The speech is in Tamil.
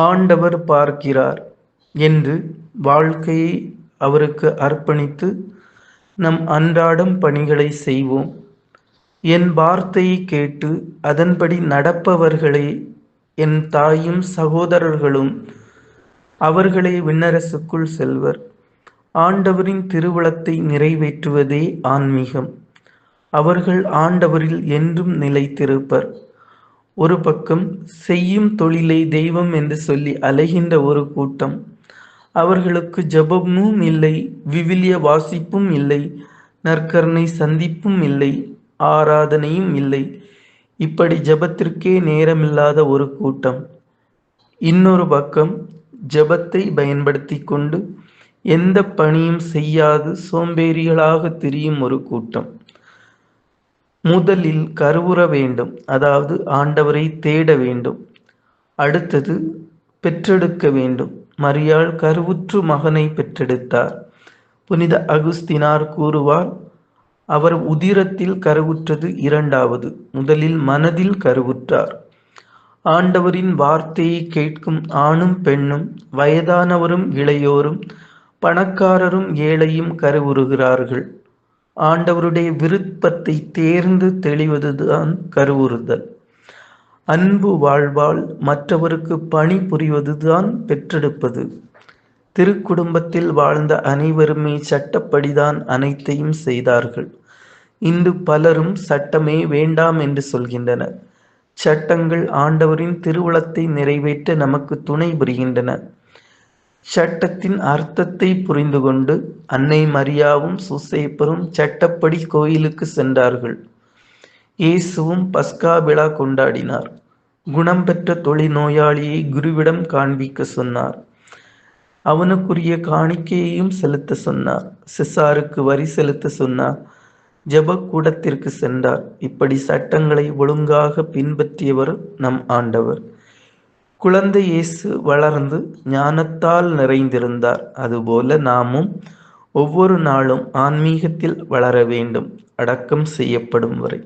ஆண்டவர் பார்க்கிறார் என்று வாழ்க்கையை அவருக்கு அர்ப்பணித்து நம் அன்றாடம் பணிகளை செய்வோம். என் வார்த்தையை கேட்டு அதன்படி நடப்பவர்களே என் தாயும் சகோதரர்களும், அவர்களே விண்ணரசுக்குள் செல்வர். ஆண்டவரின் திருவுளத்தை நிறைவேற்றுவதே ஆன்மீகம். அவர்கள் ஆண்டவரில் என்றும் நிலைத்திருப்பர். ஒரு பக்கம் செய்யும் தொழிலை தெய்வம் என்று சொல்லி அலைகின்ற ஒரு கூட்டம், அவர்களுக்கு ஜெபமும் இல்லை, விவிலிய வாசிப்பும் இல்லை, நற்கருணை சந்திப்பும் இல்லை, ஆராதனையும் இல்லை. இப்படி ஜெபத்திற்கே நேரமில்லாத ஒரு கூட்டம். இன்னொரு பக்கம் ஜெபத்தை பயன்படுத்தி கொண்டு எந்த பணியும் செய்யாது சோம்பேறிகளாக திரியும் ஒரு கூட்டம். முதலில் கருவுற வேண்டும், அதாவது ஆண்டவரை தேட வேண்டும். அடுத்தது பெற்றெடுக்க வேண்டும். மரியாள் கருவுற்று மகனை பெற்றெடுத்தார். புனித அகுஸ்தினார் கூறுவார், அவர் உதிரத்தில் கருவுற்றது இரண்டாவது, முதலில் மனதில் கருவுற்றார். ஆண்டவரின் வார்த்தையை கேட்கும் ஆணும் பெண்ணும், வயதானவரும் இளையோரும், பணக்காரரும் ஏழையும் கருவுறுகிறார்கள். ஆண்டவருடைய விருப்பத்தை தேர்ந்து தெளிவதுதான் கருவுறுதல். அன்பு வாழ்வால் மற்றவருக்கு பணி புரிவதுதான் பெற்றெடுப்பது. திருக்குடும்பத்தில் வாழ்ந்த அனைவருமே சட்டப்படிதான் அனைத்தையும் செய்தார்கள். இன்று பலரும் சட்டமே வேண்டாம் என்று சொல்கின்றனர். சட்டங்கள் ஆண்டவரின் திருவுளத்தை நிறைவேற்ற நமக்கு துணை புரிகின்றன. சட்டத்தின் அர்த்தத்தை புரிந்து கொண்டு அன்னை மரியாவும் சூசேப்பரும் சட்டப்படி கோயிலுக்கு சென்றார்கள். இயேசுவும் பஸ்கா விழா கொண்டாடினார். குணம் பெற்ற தொழில்நோயாளியை குருவிடம் காண்பிக்க சொன்னார். அவனுக்குரிய காணிக்கையையும் செலுத்த சொன்னார். சிசாருக்கு வரி செலுத்த சொன்னார். ஜெபக்கூடத்திற்கு சென்றார். இப்படி சட்டங்களை ஒழுங்காக பின்பற்றியவர் நம் ஆண்டவர். குழந்தை இயேசு வளர்ந்து ஞானத்தால் நிறைந்திருந்தார். அதுபோல நாமும் ஒவ்வொரு நாளும் ஆன்மீகத்தில் வளர வேண்டும், அடக்கம் செய்யப்படும் வரை.